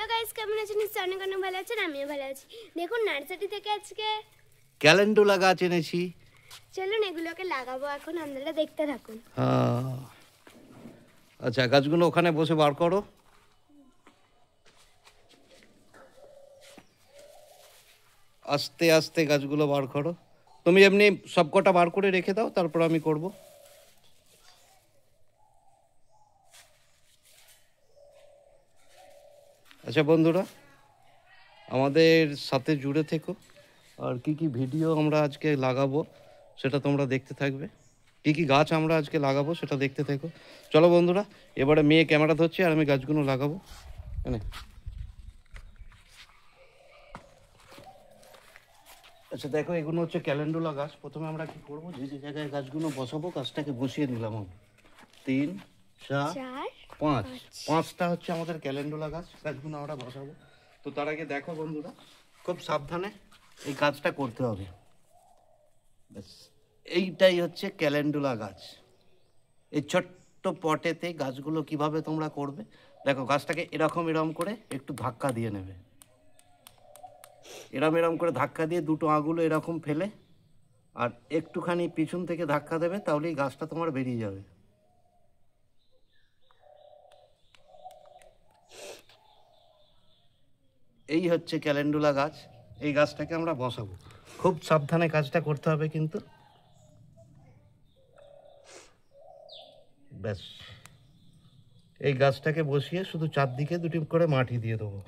Hello guys, কেমন আছেন? নিশ্চয়ই অনেক অনেক ভালো আছেন। আমিও ভালো আছি। দেখুন নার্সারি থেকে আজকে ক্যালেন্ডুলা গাছ এনেছি। চলুন এগুলোকে লাগাবো, এখন আপনারা দেখতে থাকুন। হ্যাঁ, আচ্ছা গাছগুলো ওখানে বসে বার করো। আস্তে আস্তে গাছগুলো বার করো। তুমি এমনি সবকটা বার করে রেখে দাও, তারপর আমি করব। আচ্ছা বন্ধুরা, আমাদের সাথে জুড়ে থেকো। আর কি কি ভিডিও আমরা আজকে লাগাবো সেটা তোমরা দেখতে থাকবে। কি কি গাছ আমরা আজকে লাগাবো সেটা দেখতে থেকো। চলো বন্ধুরা, এবারে মেয়ে ক্যামেরা ধরছে আর আমি গাছগুলো লাগাবো। হ্যাঁ, আচ্ছা দেখো, এগুলো হচ্ছে ক্যালেন্ডুলা গাছ। প্রথমে আমরা কি করবো, যে যে জায়গায় গাছগুলো বসাবো গাছটাকে বসিয়ে নিলাম। 3, 4, 5, 5টা হচ্ছে আমাদের ক্যালেন্ডুলা গাছ। গাছগুলো আমরা বসাবো। তো তার আগে দেখো বন্ধুরা, খুব সাবধানে এই কাজটা করতে হবে। ব্যাস, এইটাই হচ্ছে ক্যালেন্ডুলা গাছ। এই ছোট্ট পটেতে গাছগুলো কিভাবে তোমরা করবে দেখো। গাছটাকে এরকম করে একটু ধাক্কা দিয়ে নেবে। এরম করে ধাক্কা দিয়ে দুটো আঙুল এরকম ফেলে আর একটুখানি পিছন থেকে ধাক্কা দেবে, তাহলেই গাছটা তোমার বেরিয়ে যাবে। এই হচ্ছে ক্যালেন্ডুলা গাছ। এই গাছটাকে আমরা বসাবো। খুব সাবধানে কাজটা করতে হবে কিন্তু। ব্যাস, এই গাছটাকে বসিয়ে শুধু চারদিকে দুটি করে মাটি দিয়ে দেবো।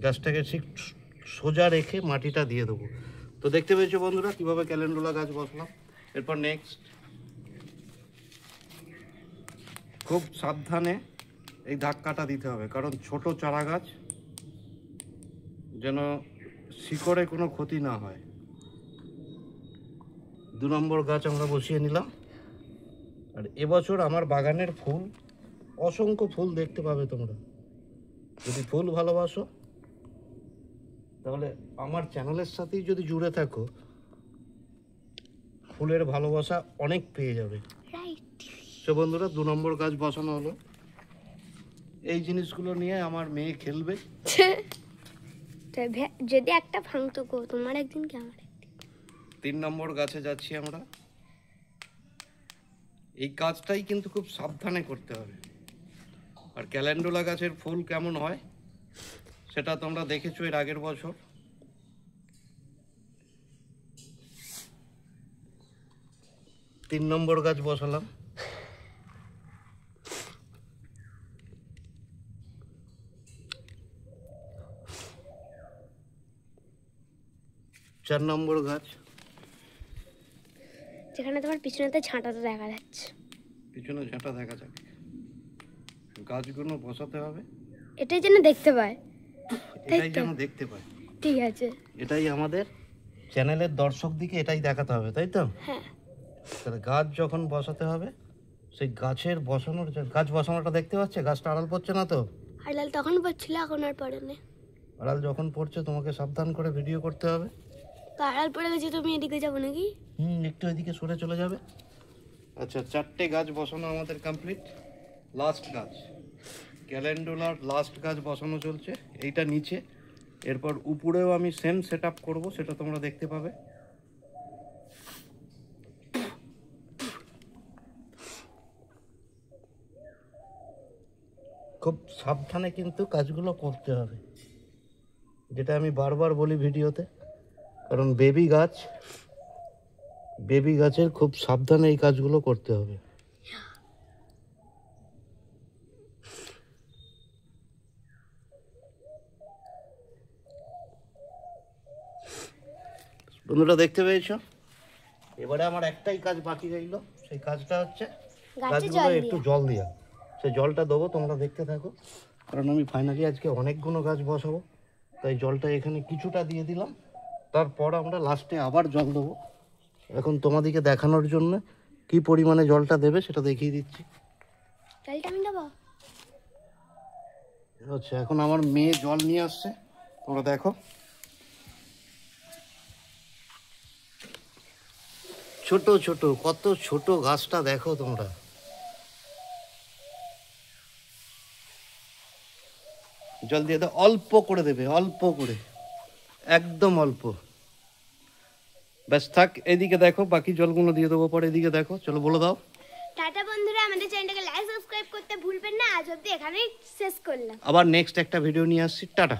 গাছটাকে ঠিক সোজা রেখে মাটিটা দিয়ে দেবো। তো দেখতে পেয়েছো বন্ধুরা কিভাবে ক্যালেন্ডুলা গাছ বসলাম। এরপর নেক্সট, খুব সাবধানে এই ধাক্কাটা দিতে হবে, কারণ ছোট চারা গাছ যেন শিকড়ে কোনো ক্ষতি না হয়। 2 নম্বর গাছ আমরা বসিয়ে নিলাম। আর এবছর আমার বাগানের ফুল, অসংখ্য ফুল দেখতে পাবে তোমরা। যদি ফুল ভালোবাসো তাহলে আমার চ্যানেলের সাথেই যদি জুড়ে থাকো, ফুলের ভালোবাসা অনেক পেয়ে যাবে। তো বন্ধুরা, 2 নম্বর গাছ বসানো হলো। এই জিনিসগুলো নিয়ে আমার মেয়ে খেলবে। যদি একটা ভাঙতো গো, তোমার একদিন কি আমার একদিন। 3 নম্বর গাছে যাচ্ছি আমরা। এই কাজটাই কিন্তু খুব সাবধানে করতে হবে। আর ক্যালেন্ডুলা গাছের ফুল কেমন হয় সেটা তোমরা দেখেছো এর আগের বছর। তিন নম্বর গাছ বসালাম। চার নম্বর গাছ, যেখানে তোমার পিছনেতে ঝাঁটাটা দেখা যাচ্ছে। পিছনে ঝাঁটা দেখা যাবে। গাছগুলো বসাতে হবে, এটাই যেন দেখতে পায়। এটাই যেন দেখতে পায়। ঠিক আছে, এটাই আমাদের চ্যানেলের দর্শকদিকে এটাই দেখাতে হবে, তাই তো? হ্যাঁ। তাহলে গাছ যখন বসাতে হবে, সেই গাছের গাছ বসানোটা দেখতে পাচ্ছে। গাছটা আড়াল পড়ছে না তো? আড়াল তখন পড়ছিল, এখন আর পড়ে না। আড়াল যখন পড়ছে তোমাকে সাবধান করে ভিডিও করতে হবে। আড়াল পড়ে গেছে, তুমি এদিকে যাবো নাকি? একটু এদিকে সরে চলে যাবে। আচ্ছা, 4টে গাছ বসানো আমাদের কমপ্লিট। লাস্ট গাছ, ক্যালেন্ডুলার লাস্ট গাছ বসানো চলছে। এইটা নিচে, এরপর উপরেও আমি সেম সেট আপ করবো, সেটা তোমরা দেখতে পাবে। খুব সাবধানে কিন্তু কাজগুলো করতে হবে, যেটা আমি বারবার বলি ভিডিওতে। কারণ বেবি গাছের খুব সাবধানে এই কাজগুলো করতে হবে। বন্ধুরা দেখতে পেয়েছো, এবারে আমার একটাই কাজ বাকি রইল। সেই কাজটা হচ্ছে গাছগুলো একটু জল দেওয়া। সেই জলটা দেবো, তোমরা দেখতে থাকো। কারণ আমি ফাইনালি আজকে অনেকগুলো গাছ বসাবো, তাই জলটা এখানে কিছুটা দিয়ে দিলাম। তারপর আমরা লাস্টে আবার জল দেবো। এখন তোমাদেরকে দেখানোর জন্য কি পরিমাণে জলটা দেবে সেটা দেখিয়ে দিচ্ছি। আচ্ছা, এখন আমার মেয়ে জল নিয়ে আসছে, তোমরা দেখো। ছোট ছোট, কত ছোট গাছটা দেখো তোমরা। জল দিয়ে দাও, অল্প করে দেবে, অল্প করে, একদম অল্প। ব্যাস থাক। এদিকে দেখো, বাকি জলগুলো দিয়ে দেবো পরে। এদিকে দেখো, চলো বলে দাও। টাটা বন্ধুরা, আমাদের চ্যানেলটাকে লাইক সাবস্ক্রাইব করতে ভুলবেন না। আজ অব্দি এখানেই শেষ করলাম। আবার নেক্সট একটা ভিডিও নিয়ে আসছি। টাটা।